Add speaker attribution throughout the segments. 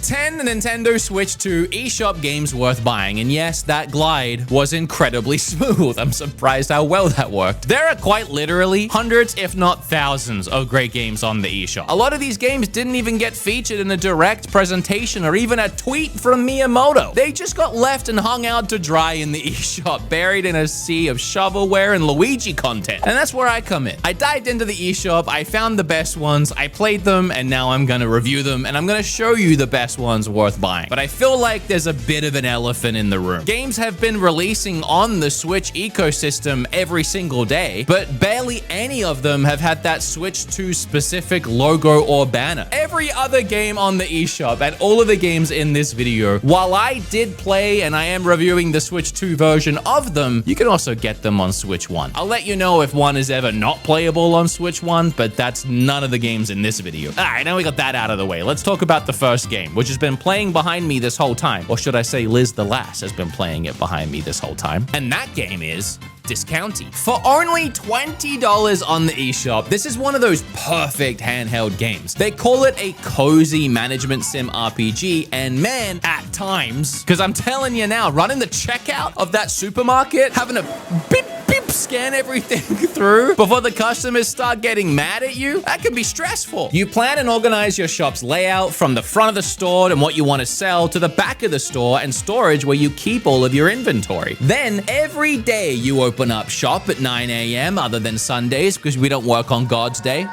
Speaker 1: 10 Nintendo Switch 2 eShop games worth buying. And yes, that glide was incredibly smooth. I'm surprised how well that worked. There are quite literally hundreds, if not thousands, of great games on the eShop. A lot of these games didn't even get featured in a direct presentation or even a tweet from Miyamoto. They just got left and hung out to dry in the eShop, buried in a sea of shovelware and Luigi content. And that's where I come in. I dived into the eShop, I found the best ones, I played them, and now I'm gonna review them, and I'm gonna show you the best ones worth buying. But I feel like there's a bit of an elephant in the room. Games have been releasing on the Switch ecosystem every single day, but barely any of them have had that Switch 2 specific logo or banner. Every other game on the eShop and all of the games in this video, while I did play and I am reviewing the Switch 2 version of them, you can also get them on Switch 1. I'll let you know if one is ever not playable on Switch 1, but that's none of the games in this video. All right, now we got that out of the way. Let's talk about the first game, which has been playing behind me this whole time. Or should I say Liz the Lass has been playing it behind me this whole time. And that game is Discounty. For only $20 on the eShop, this is one of those perfect handheld games. They call it a cozy management sim RPG, and man, at times, because I'm telling you now, running the checkout of that supermarket, having a beep, beep, scan everything through before the customers start getting mad at you, that can be stressful. You plan and organize your shop's layout from the front of the store and what you want to sell to the back of the store and storage where you keep all of your inventory. Then every day you open up shop at 9 a.m. other than Sundays because we don't work on God's day.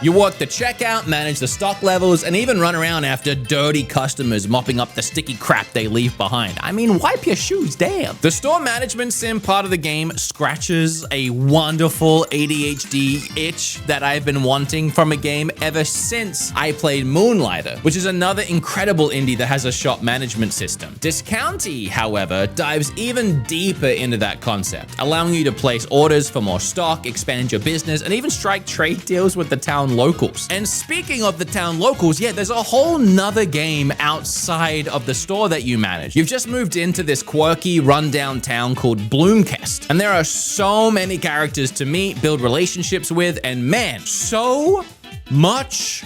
Speaker 1: You work the checkout, manage the stock levels, and even run around after dirty customers mopping up the sticky crap they leave behind. I mean, wipe your shoes, damn. The store management sim part of the game scratches a wonderful ADHD itch that I've been wanting from a game ever since I played Moonlighter, which is another incredible indie that has a shop management system. Discounty, however, dives even deeper into that concept, allowing you to place orders for more stock, expand your business, and even strike trade deals with the town locals. And speaking of the town locals, yeah, there's a whole nother game outside of the store that you manage. You've just moved into this quirky, rundown town called Bloomcast, and there are so many characters to meet, build relationships with, and man, so much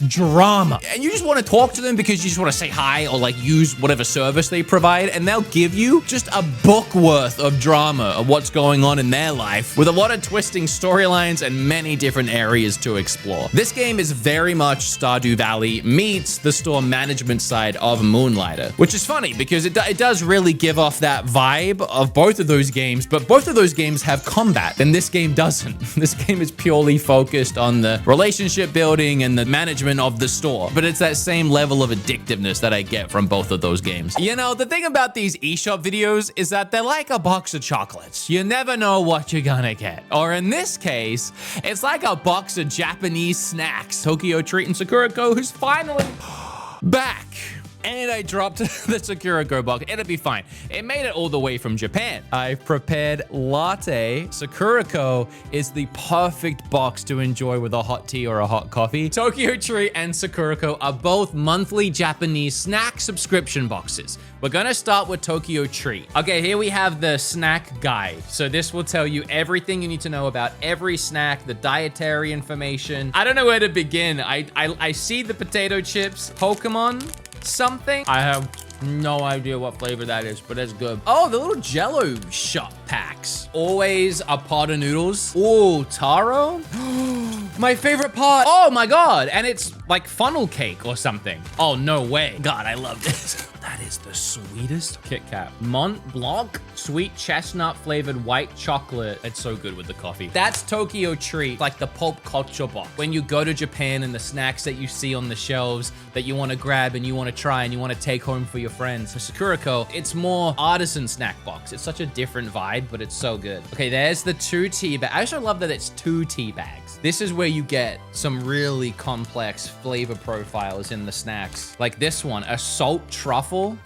Speaker 1: drama. And you just want to talk to them because you just want to say hi or like use whatever service they provide, and they'll give you just a book worth of drama of what's going on in their life with a lot of twisting storylines and many different areas to explore. This game is very much Stardew Valley meets the store management side of Moonlighter, which is funny because it does really give off that vibe of both of those games, but both of those games have combat and this game doesn't. This game is purely focused on the relationship building and the management of the store, but it's that same level of addictiveness that I get from both of those games. You know, the thing about these eShop videos is that they're like a box of chocolates. You never know what you're gonna get. Or in this case, it's like a box of Japanese snacks. Tokyo Treat and Sakurako, who's finally back. And I dropped the Sakurako box. It'll be fine. It made it all the way from Japan. I've prepared latte. Sakurako is the perfect box to enjoy with a hot tea or a hot coffee. Tokyo Treat and Sakurako are both monthly Japanese snack subscription boxes. We're gonna start with Tokyo Treat. Okay, here we have the snack guide. So this will tell you everything you need to know about every snack, the dietary information. I don't know where to begin. I see the potato chips, Pokemon, something. I have no idea what flavor that is, but it's good. Oh, the little Jello shot packs. Always a pot of noodles. Oh, taro. My favorite part. Oh my God. And it's like funnel cake or something. Oh, no way. God, I love this. That is the sweetest Kit Kat. Mont Blanc, sweet chestnut flavored white chocolate. It's so good with the coffee. That's Tokyo Treat, like the pulp culture box. When you go to Japan and the snacks that you see on the shelves that you want to grab and you want to try and you want to take home for your friends. For Sakurako, it's more artisan snack box. It's such a different vibe, but it's so good. Okay, there's the 2 tea bags. I also love that it's 2 tea bags. This is where you get some really complex flavor profiles in the snacks. Like this one, a salt truffle.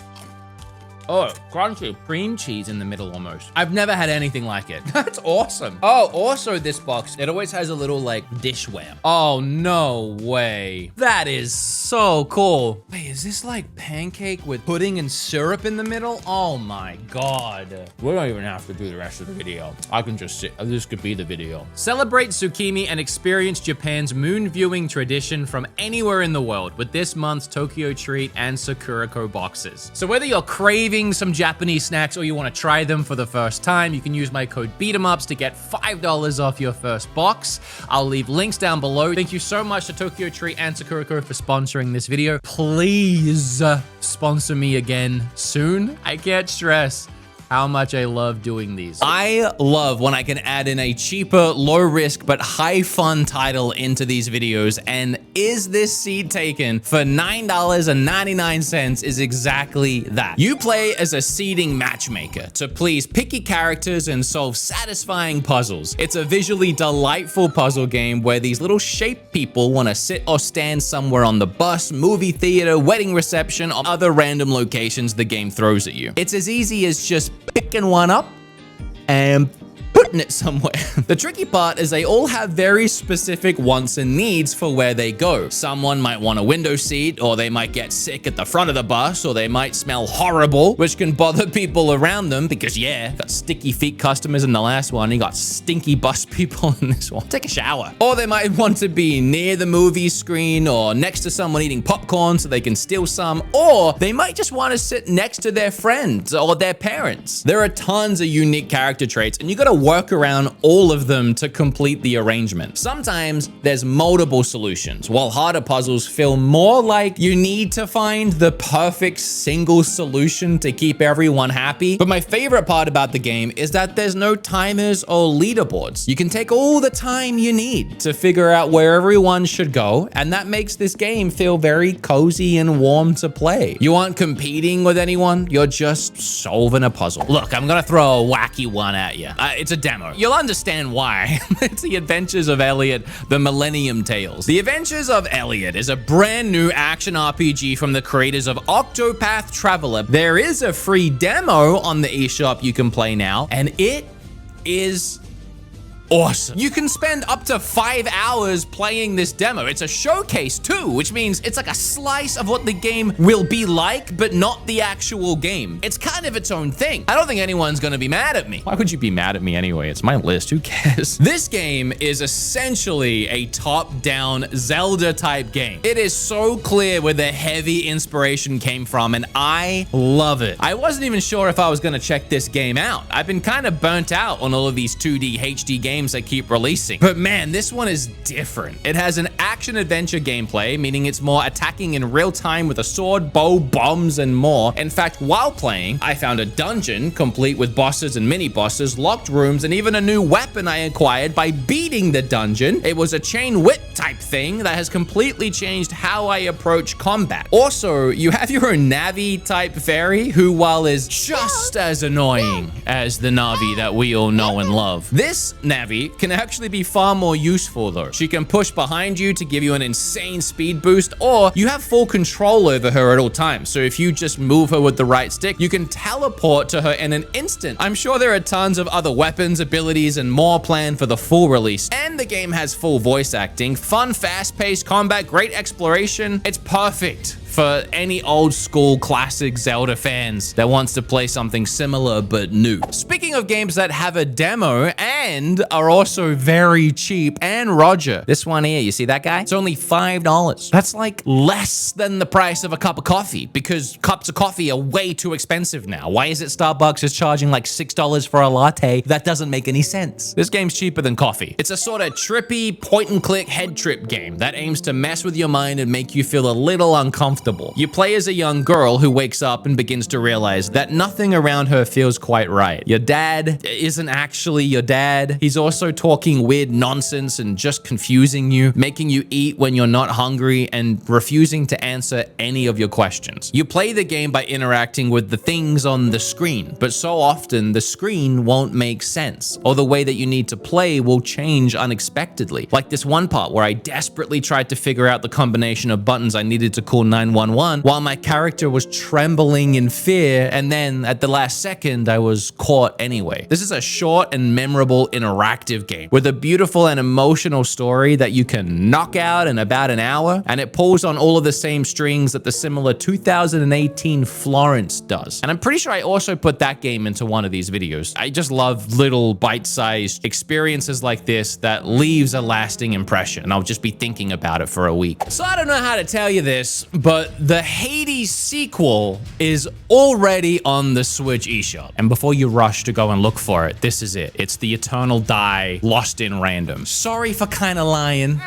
Speaker 1: Oh, crunchy cream cheese in the middle almost. I've never had anything like it. That's awesome. Oh, also this box, it always has a little like dishware. Oh, no way. That is so cool. Wait, is this like pancake with pudding and syrup in the middle? Oh my God. We don't even have to do the rest of the video. I can just sit. This could be the video. Celebrate Tsukimi and experience Japan's moon viewing tradition from anywhere in the world with this month's Tokyo Treat and Sakurako boxes. So whether you're craving some Japanese snacks or you want to try them for the first time, you can use my code BeatEmUps to get $5 off your first box. I'll leave links down below. Thank you so much to Tokyo Treat and Sakurako for sponsoring this video. Please sponsor me again soon. I can't stress how much I love doing these. I love when I can add in a cheaper, low risk, but high fun title into these videos. And Is This Seed Taken for $9.99 is exactly that. You play as a seeding matchmaker to please picky characters and solve satisfying puzzles. It's a visually delightful puzzle game where these little shape people want to sit or stand somewhere on the bus, movie theater, wedding reception, or other random locations the game throws at you. It's as easy as just picking one up and putting it somewhere. The tricky part is they all have very specific wants and needs for where they go. Someone might want a window seat, or they might get sick at the front of the bus, or they might smell horrible, which can bother people around them because, yeah, got sticky feet customers in the last one. You got stinky bus people in this one. Take a shower. Or they might want to be near the movie screen or next to someone eating popcorn so they can steal some, or they might just want to sit next to their friends or their parents. There are tons of unique character traits, and you gotta work around all of them to complete the arrangement. Sometimes there's multiple solutions, while harder puzzles feel more like you need to find the perfect single solution to keep everyone happy. But my favorite part about the game is that there's no timers or leaderboards. You can take all the time you need to figure out where everyone should go, and that makes this game feel very cozy and warm to play. You aren't competing with anyone, you're just solving a puzzle. Look, I'm gonna throw a wacky one at you. It's a demo. You'll understand why. It's the Adventures of Elliot, the Millennium Tales. The Adventures of Elliot is a brand new action RPG from the creators of Octopath Traveler. There is a free demo on the eShop you can play now, and it is awesome. You can spend up to 5 hours playing this demo. It's a showcase too, which means it's like a slice of what the game will be like, but not the actual game. It's kind of its own thing. I don't think anyone's gonna be mad at me. Why would you be mad at me anyway? It's my list, who cares? This game is essentially a top-down Zelda-type game. It is so clear where the heavy inspiration came from, and I love it. I wasn't even sure if I was gonna check this game out. I've been kind of burnt out on all of these 2D HD games they keep releasing. But man, this one is different. It has an action-adventure gameplay, meaning it's more attacking in real time with a sword, bow, bombs, and more. In fact, while playing, I found a dungeon complete with bosses and mini-bosses, locked rooms, and even a new weapon I acquired by beating the dungeon. It was a chain whip type thing that has completely changed how I approach combat. Also, you have your own Navi type fairy, who while is just as annoying as the Navi that we all know and love. This Navi can actually be far more useful though. She can push behind you to give you an insane speed boost, or you have full control over her at all times. So if you just move her with the right stick, you can teleport to her in an instant. I'm sure there are tons of other weapons, abilities, and more planned for the full release. And the game has full voice acting, fun, fast-paced combat, great exploration. It's perfect for any old school classic Zelda fans that wants to play something similar but new. Speaking of games that have a demo and are also very cheap, and Roger, this one here, you see that guy? It's only $5. That's like less than the price of a cup of coffee, because cups of coffee are way too expensive now. Why is it Starbucks is charging like $6 for a latte? That doesn't make any sense. This game's cheaper than coffee. It's a sort of trippy point-and-click head trip game that aims to mess with your mind and make you feel a little uncomfortable. You play as a young girl who wakes up and begins to realize that nothing around her feels quite right. Your dad isn't actually your dad. He's also talking weird nonsense and just confusing you, making you eat when you're not hungry, and refusing to answer any of your questions. You play the game by interacting with the things on the screen, but so often the screen won't make sense, or the way that you need to play will change unexpectedly. Like this one part where I desperately tried to figure out the combination of buttons I needed to call 911 911 while my character was trembling in fear, and then at the last second, I was caught anyway. This is a short and memorable interactive game with a beautiful and emotional story that you can knock out in about an hour, and it pulls on all of the same strings that the similar 2018 Florence does. And I'm pretty sure I also put that game into one of these videos. I just love little bite-sized experiences like this that leaves a lasting impression, and I'll just be thinking about it for a week. So I don't know how to tell you this, but the Hades sequel is already on the Switch eShop. And before you rush to go and look for it, this is it. It's the Eternal Die Lost in Random. Sorry for kinda lying.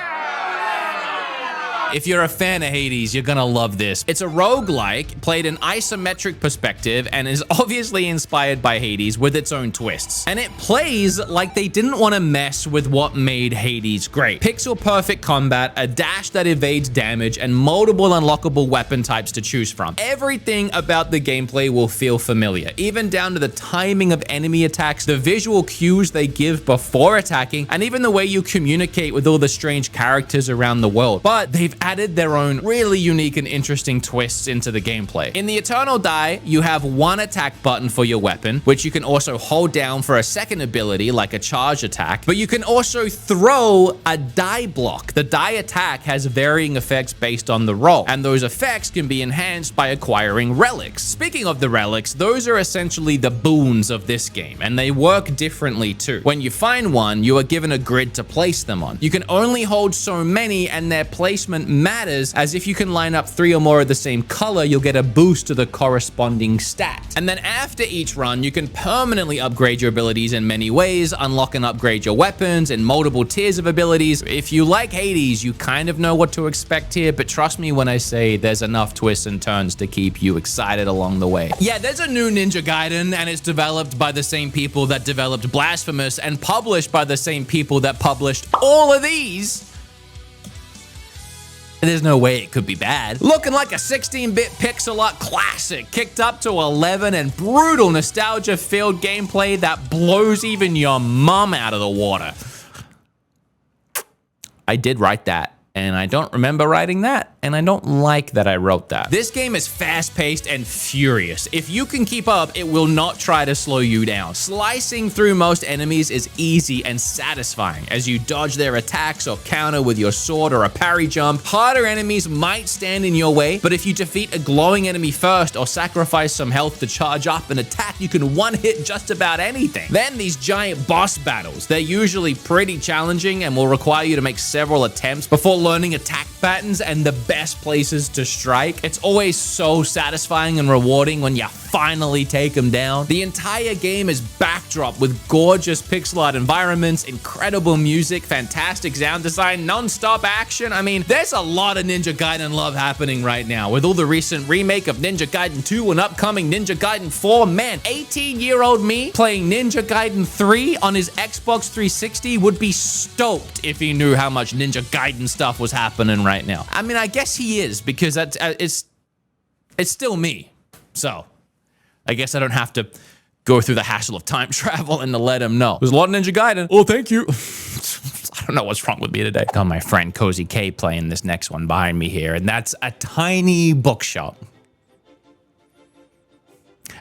Speaker 1: If you're a fan of Hades, you're gonna love this. It's a roguelike played in isometric perspective and is obviously inspired by Hades with its own twists. And it plays like they didn't want to mess with what made Hades great. Pixel perfect combat, a dash that evades damage, and multiple unlockable weapon types to choose from. Everything about the gameplay will feel familiar, even down to the timing of enemy attacks, the visual cues they give before attacking, and even the way you communicate with all the strange characters around the world. But they've added their own really unique and interesting twists into the gameplay. In the Eternal Die, you have one attack button for your weapon, which you can also hold down for a second ability like a charge attack, but you can also throw a die block. The die attack has varying effects based on the roll, and those effects can be enhanced by acquiring relics. Speaking of the relics, those are essentially the boons of this game, and they work differently too. When you find one, you are given a grid to place them on. You can only hold so many, and their placement matters, as if you can line up 3 or more of the same color, you'll get a boost to the corresponding stat. And then after each run, you can permanently upgrade your abilities in many ways, unlock and upgrade your weapons in multiple tiers of abilities. If you like Hades, you kind of know what to expect here, but trust me when I say there's enough twists and turns to keep you excited along the way. Yeah, there's a new Ninja Gaiden, and it's developed by the same people that developed Blasphemous and published by the same people that published all of these. There's no way it could be bad. Looking like a 16-bit pixel art classic, kicked up to 11 and brutal nostalgia-filled gameplay that blows even your mom out of the water. I did write that, and I don't remember writing that, and I don't like that I wrote that. This game is fast-paced and furious. If you can keep up, it will not try to slow you down. Slicing through most enemies is easy and satisfying as you dodge their attacks or counter with your sword or a parry jump. Harder enemies might stand in your way, but if you defeat a glowing enemy first or sacrifice some health to charge up an attack, you can one-hit just about anything. Then these giant boss battles. They're usually pretty challenging and will require you to make several attempts before learning attack patterns and the best places to strike. It's always so satisfying and rewarding when you finally take them down. The entire game is backdrop with gorgeous pixel art environments, incredible music, fantastic sound design, non-stop action. I mean, there's a lot of Ninja Gaiden love happening right now with all the recent remake of Ninja Gaiden 2 and upcoming Ninja Gaiden 4. Man, 18-year-old me playing Ninja Gaiden 3 on his Xbox 360 would be stoked if he knew how much Ninja Gaiden stuff was happening right now. I mean, I guess he is, because that's, it's still me. So I guess I don't have to go through the hassle of time travel and to let him know. There's a lot of Ninja Gaiden. Oh, thank you. I don't know what's wrong with me today. Got my friend Cozy K playing this next one behind me here, and that's a tiny bookshop.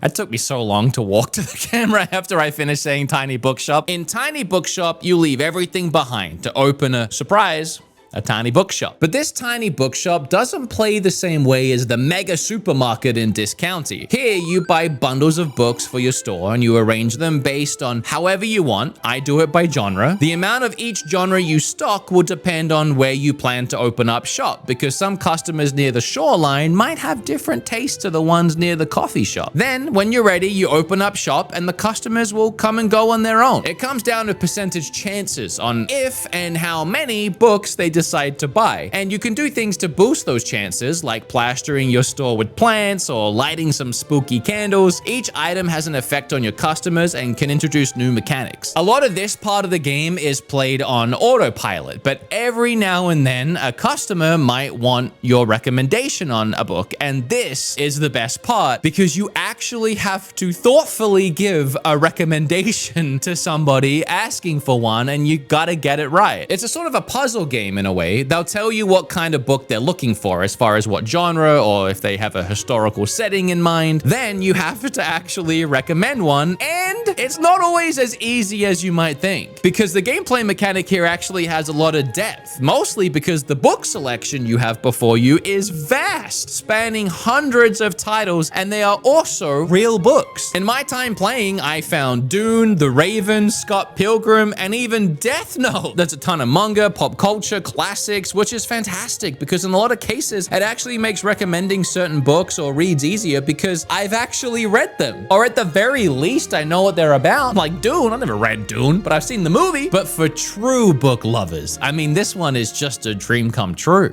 Speaker 1: It took me so long to walk to the camera after I finished saying tiny bookshop. In tiny bookshop, you leave everything behind to open a surprise, a tiny bookshop. But this tiny bookshop doesn't play the same way as the mega supermarket in Discounty. Here, you buy bundles of books for your store and you arrange them based on however you want. I do it by genre. The amount of each genre you stock will depend on where you plan to open up shop, because some customers near the shoreline might have different tastes to the ones near the coffee shop. Then, when you're ready, you open up shop and the customers will come and go on their own. It comes down to percentage chances on if and how many books they decide to buy. And you can do things to boost those chances, like plastering your store with plants or lighting some spooky candles. Each item has an effect on your customers and can introduce new mechanics. A lot of this part of the game is played on autopilot, but every now and then a customer might want your recommendation on a book, and this is the best part because you actually have to thoughtfully give a recommendation to somebody asking for one, and you gotta get it right. It's a sort of a puzzle game in a way. They'll tell you what kind of book they're looking for as far as what genre, or if they have a historical setting in mind. Then you have to actually recommend one, and it's not always as easy as you might think, because the gameplay mechanic here actually has a lot of depth, mostly because the book selection you have before you is vast, spanning hundreds of titles, and they are also real books. In my time playing, I found Dune, The Raven, Scott Pilgrim, and even Death Note. There's a ton of manga, pop culture, classics, which is fantastic because in a lot of cases, it actually makes recommending certain books or reads easier because I've actually read them. Or at the very least, I know what they're about. Like Dune, I've never read Dune, but I've seen the movie. But for true book lovers, I mean, this one is just a dream come true.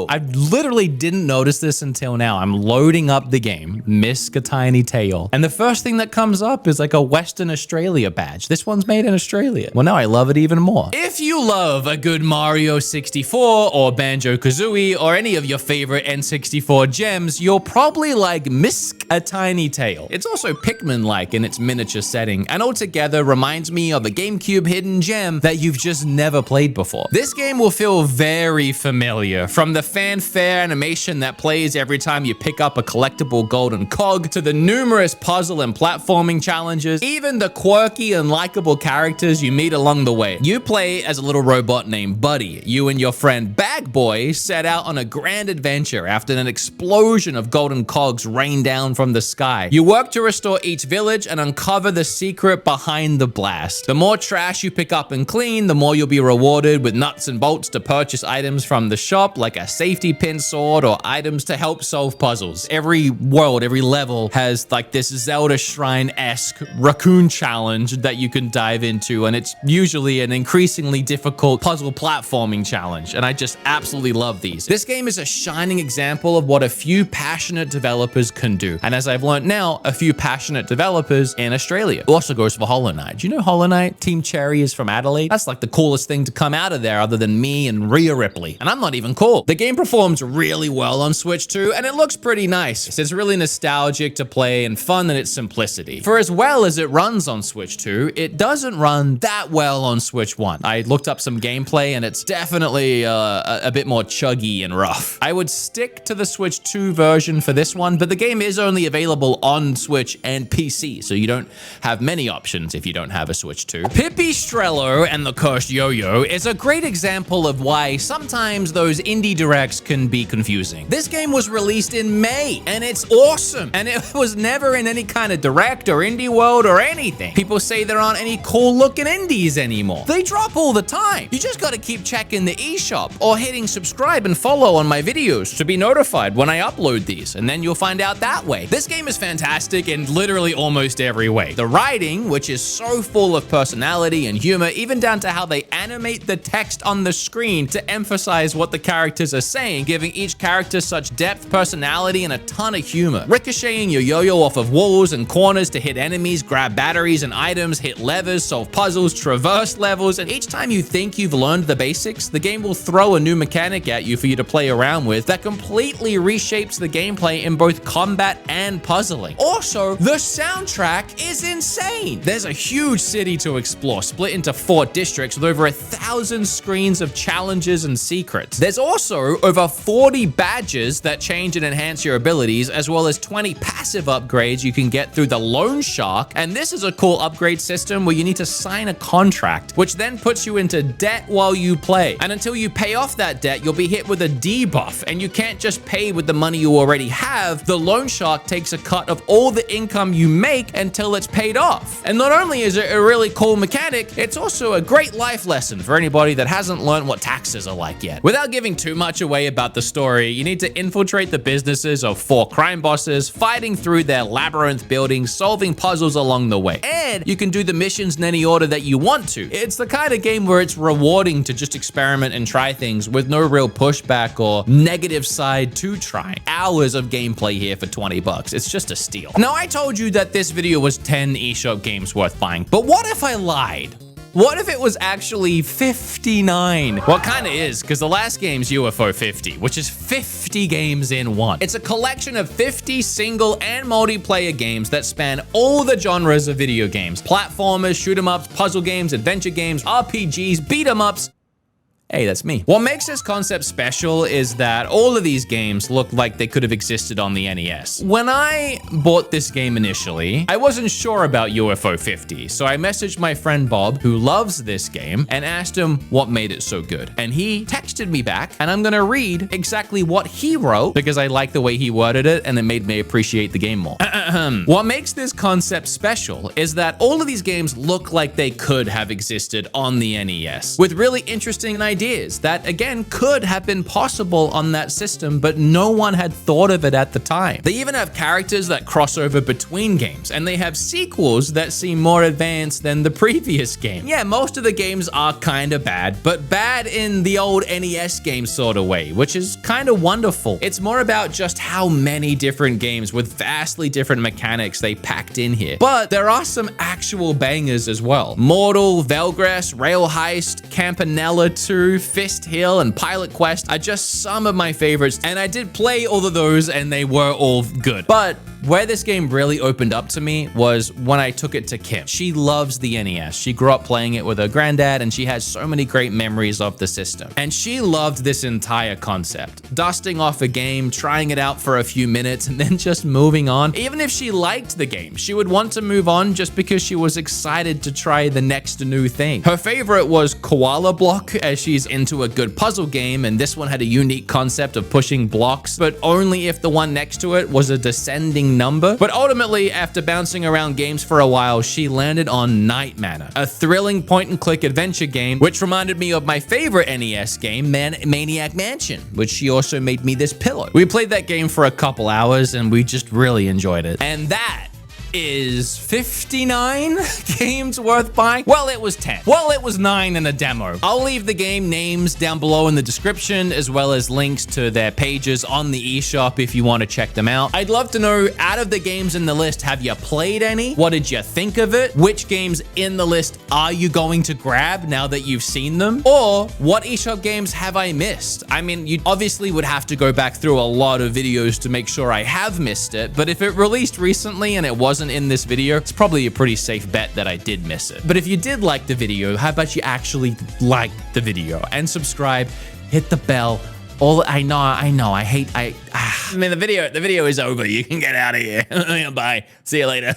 Speaker 1: I literally didn't notice this until now. I'm loading up the game, MISC A Tiny Tale, and the first thing that comes up is like a Western Australia badge. This one's made in Australia. Well, now I love it even more. If you love a good Mario 64 or Banjo-Kazooie or any of your favorite N64 gems, you'll probably like MISC A Tiny Tale. It's also Pikmin-like in its miniature setting, and altogether reminds me of a GameCube hidden gem that you've just never played before. This game will feel very familiar, from the fanfare animation that plays every time you pick up a collectible golden cog, to the numerous puzzle and platforming challenges, even the quirky and likable characters you meet along the way. You play as a little robot named Buddy. You and your friend Bag Boy set out on a grand adventure after an explosion of golden cogs rained down from the sky. You work to restore each village and uncover the secret behind the blast. The more trash you pick up and clean, the more you'll be rewarded with nuts and bolts to purchase items from the shop, like a safety pin sword or items to help solve puzzles. Every world, every level has like this Zelda Shrine-esque raccoon challenge that you can dive into, and it's usually an increasingly difficult puzzle platforming challenge, and I just absolutely love these. This game is a shining example of what a few passionate developers can do, and as I've learned now, a few passionate developers in Australia. It also goes for Hollow Knight. Do you know Hollow Knight? Team Cherry is from Adelaide. That's like the coolest thing to come out of there other than me and Rhea Ripley, and I'm not even cool. The game performs really well on Switch 2, and it looks pretty nice. It's really nostalgic to play and fun in its simplicity. For as well as it runs on Switch 2, it doesn't run that well on Switch 1. I looked up some gameplay, and it's definitely a bit more chuggy and rough. I would stick to the Switch 2 version for this one, but the game is only available on Switch and PC, so you don't have many options if you don't have a Switch 2. PipiStrello and the Cursed Yo-Yo is a great example of why sometimes those indie directs can be confusing. This game was released in May, and it's awesome, and it was never in any kind of direct or indie world or anything. People say there aren't any cool looking indies anymore. They drop all the time. You just gotta keep checking the eShop or hitting subscribe and follow on my videos to be notified when I upload these, and then you'll find out that way. This game is fantastic in literally almost every way. The writing, which is so full of personality and humor, even down to how they animate the text on the screen to emphasize what the characters are saying, giving each character such depth, personality, and a ton of humor. Ricocheting your yo-yo off of walls and corners to hit enemies, grab batteries and items, hit levers, solve puzzles, traverse levels, and each time you think you've learned the basics, the game will throw a new mechanic at you for you to play around with that completely reshapes the gameplay in both combat and puzzling. Also, the soundtrack is insane. There's a huge city to explore, split into 4 districts with over 1,000 screens of challenges and secrets. There's also over 40 badges that change and enhance your abilities, as well as 20 passive upgrades you can get through the Loan Shark, and this is a cool upgrade system where you need to sign a contract, which then puts you into debt while you play. And until you pay off that debt, you'll be hit with a debuff, and you can't just pay with the money you already have. The Loan Shark takes a cut of all the income you make until it's paid off. And not only is it a really cool mechanic, it's also a great life lesson for anybody that hasn't learned what taxes are like yet. Without giving too much away about the story, you need to infiltrate the businesses of 4 crime bosses, fighting through their labyrinth buildings, solving puzzles along the way. And you can do the missions in any order that you want to. It's the kind of game where it's rewarding to just experiment and try things with no real pushback or negative side to trying. Hours of gameplay here for 20 bucks. It's just a steal. Now, I told you that this video was 10 eShop games worth buying, but what if I lied? What if it was actually 59? Well, it kind of is, because the last game's UFO 50, which is 50 games in one. It's a collection of 50 single and multiplayer games that span all the genres of video games. Platformers, shoot 'em ups, puzzle games, adventure games, RPGs, beat 'em ups. Hey, that's me. What makes this concept special is that all of these games look like they could have existed on the NES. When I bought this game initially, I wasn't sure about UFO 50, so I messaged my friend Bob, who loves this game, and asked him what made it so good. And he texted me back, and I'm gonna read exactly what he wrote because I like the way he worded it, and it made me appreciate the game more. What makes this concept special is that all of these games look like they could have existed on the NES, with really interesting ideas that, again, could have been possible on that system, but no one had thought of it at the time. They even have characters that cross over between games, and they have sequels that seem more advanced than the previous game. Yeah, most of the games are kind of bad, but bad in the old NES game sort of way, which is kind of wonderful. It's more about just how many different games with vastly different mechanics they packed in here. But there are some actual bangers as well. Mortal, Velgress, Rail Heist, Campanella 2, Fist Hill, and Pilot Quest are just some of my favorites, and I did play all of those and they were all good. But where this game really opened up to me was when I took it to Kim. She loves the NES. She grew up playing it with her granddad, and she has so many great memories of the system. And she loved this entire concept. Dusting off a game, trying it out for a few minutes, and then just moving on. Even if she liked the game, she would want to move on just because she was excited to try the next new thing. Her favorite was Koala Block, as she's into a good puzzle game, and this one had a unique concept of pushing blocks, but only if the one next to it was a descending number. But ultimately, after bouncing around games for a while, she landed on Night Manor, a thrilling point-and-click adventure game, which reminded me of my favorite NES game, Maniac Mansion, which she also made me this pillow. We played that game for a couple hours, and we just really enjoyed it. And that is 59 games worth buying? Well, it was 10. Well, it was 9 in a demo. I'll leave the game names down below in the description, as well as links to their pages on the eShop if you want to check them out. I'd love to know, out of the games in the list, have you played any? What did you think of it? Which games in the list are you going to grab now that you've seen them? Or what eShop games have I missed? I mean, you obviously would have to go back through a lot of videos to make sure I have missed it, but if it released recently and it wasn't in this video, it's probably a pretty safe bet that I did miss it. But if you did like the video, how about you actually like the video and subscribe, hit the bell. I mean, the video is over. You can get out of here. Bye. See you later.